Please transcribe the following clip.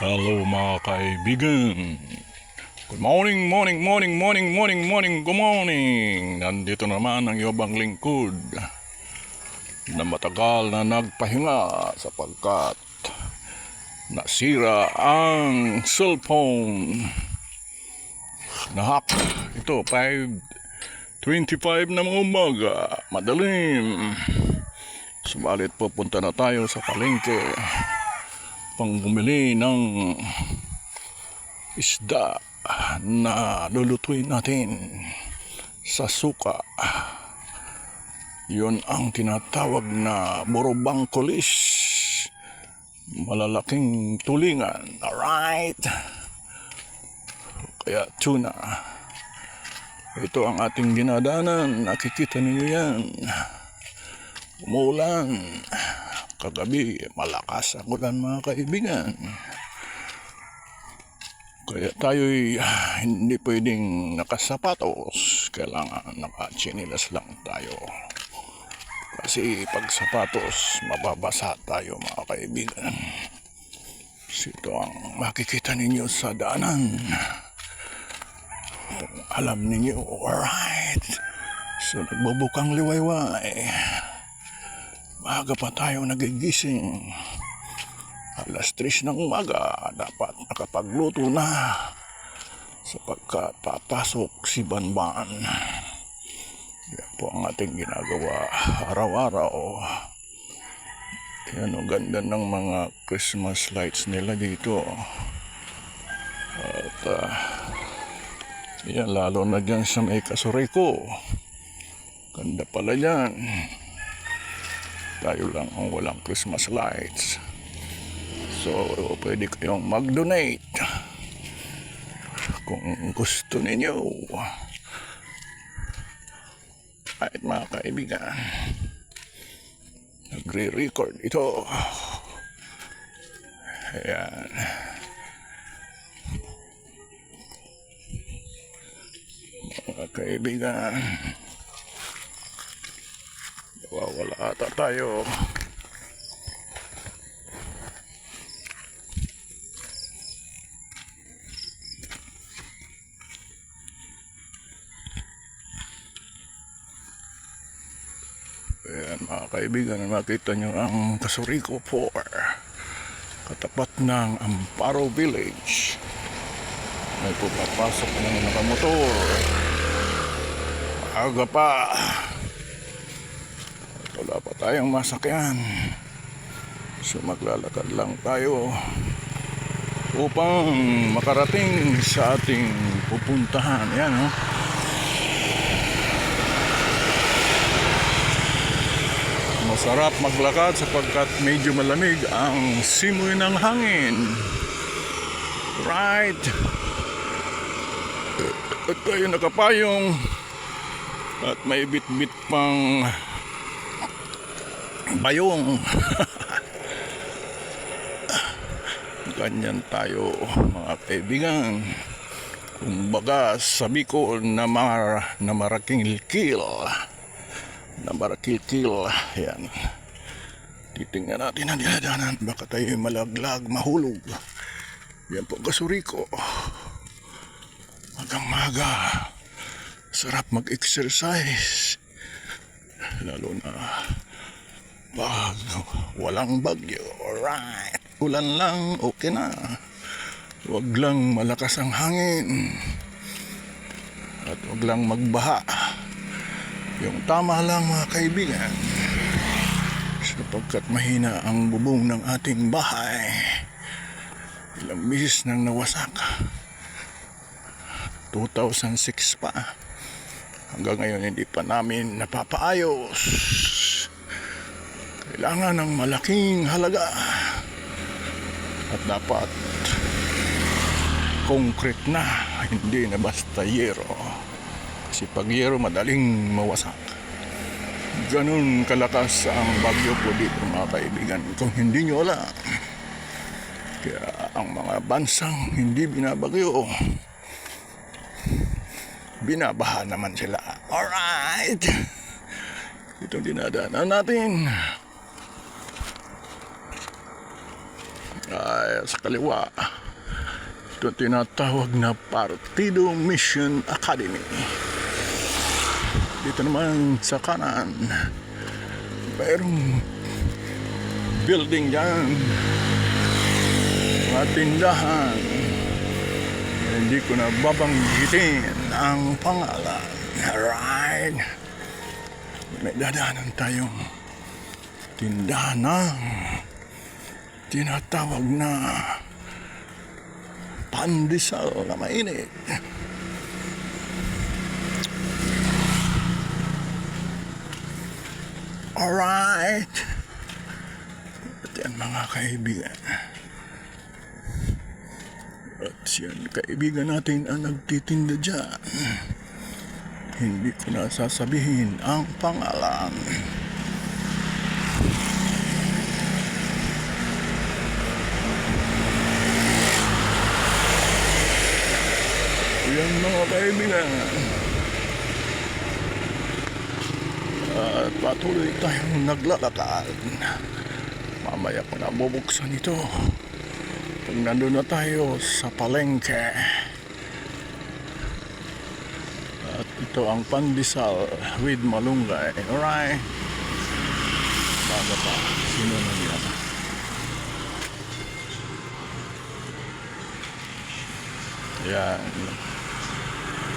Hello mga kaibigan. Good morning, morning, morning, morning, morning, morning, good morning. Nandito naman ang iyong lingkod na matagal na nagpahinga sapagkat nasira ang cellphone. Nahak. Ito, 5:25 na mga umaga. Madalim. Subalit pupunta na tayo sa palengke pang bumili ng isda na lulutuin natin sa suka. Yun ang tinatawag na borobangkolis, malalaking tulingan. Alright, kaya tuna. Ito ang ating dinadanan. Nakikita ninyo yan. Umulan. Kagabi malakas ang ulan mga kaibigan. Kaya tayo'y hindi pwedeng nakasapatos. Kailangan nakatsinilas lang tayo. Kasi pag sapatos, mababasa tayo mga kaibigan. Ito ang makikita ninyo sa daanan. Alam ninyo, alright. So nagbubukang liwayway. Maaga pa tayo nagigising. Alas 3 ng umaga, dapat nakapagluto na sapagkat papasok si Banban. Yan po ang ating ginagawa araw-araw. Yan ang ganda ng mga Christmas lights nila dito. At yan, lalo na dyan sa may Kasuriko. Ganda pala dyan. Tayo lang ang walang Christmas lights. So, pwede kayong mag-donate kung gusto ninyo. Kahit mga kaibigan, nagre-record ito. Ayan. Mga kaibigan, wala ata tayo. Ayan mga kaibigan, makita nyo ang Kasuriko 4, katapat ng Amparo Village. May pupapasok ng nakamotor. Aga pa. Wala pa tayong masakyan. So maglalakad lang tayo upang makarating sa ating pupuntahan. Yan, oh. Masarap maglakad sapagkat medyo malamig ang simoy ng hangin. Right. At tayo nakapayong at may bit-bit pang bayong. Ganyan tayo mga kaibigan. Kumbaga sa Bicol na marakilkil. Na marakilkil. Yan. Titingnan natin ang dinadanan. Baka tayo malaglag, mahulog. Yan po Kasuriko. Magang maga. Sarap mag-exercise. Lalo na pag walang bagyo. Alright. Ulan lang, okay na. Huwag lang malakas ang hangin. At huwag lang magbaha. Yung tama lang mga kaibigan. Sapagkat mahina ang bubong ng ating bahay. Ilang bisis nang nawasak. 2006 pa. Hanggang ngayon hindi pa namin napapaayos. Kailangan ng malaking halaga. At dapat concrete na, hindi na basta yero. Kasi pag yero madaling mawasak. Ganun kalakas ang bagyo po dito mga kaibigan. Kung hindi nyo alam. Kaya ang mga bansang hindi binabagyo, binabaha naman sila. Alright. Itong dinadaanan natin ay kaya sa kaliwa. Ito tinatawag na Partido Mission Academy. Dito naman sa kanan, mayroong building dyan, mga tindahan. Hindi ko na babanggitin ang pangalan. Alright, may dadaanan tayong tindahan ng tinatawag na pandesal na mainit. Alright, at yan mga kaibigan. At yan kaibigan natin ang nagtitinda dyan. Hindi ko na sasabihin ang pangalan. Yan mga kaibigan. At patuloy tayong naglalakad. Mamaya ko na bubuksan ito pag nandun na tayo sa palengke. At ito ang pandesal with malunggay. Alright, bago pa sinunod yan. Yan.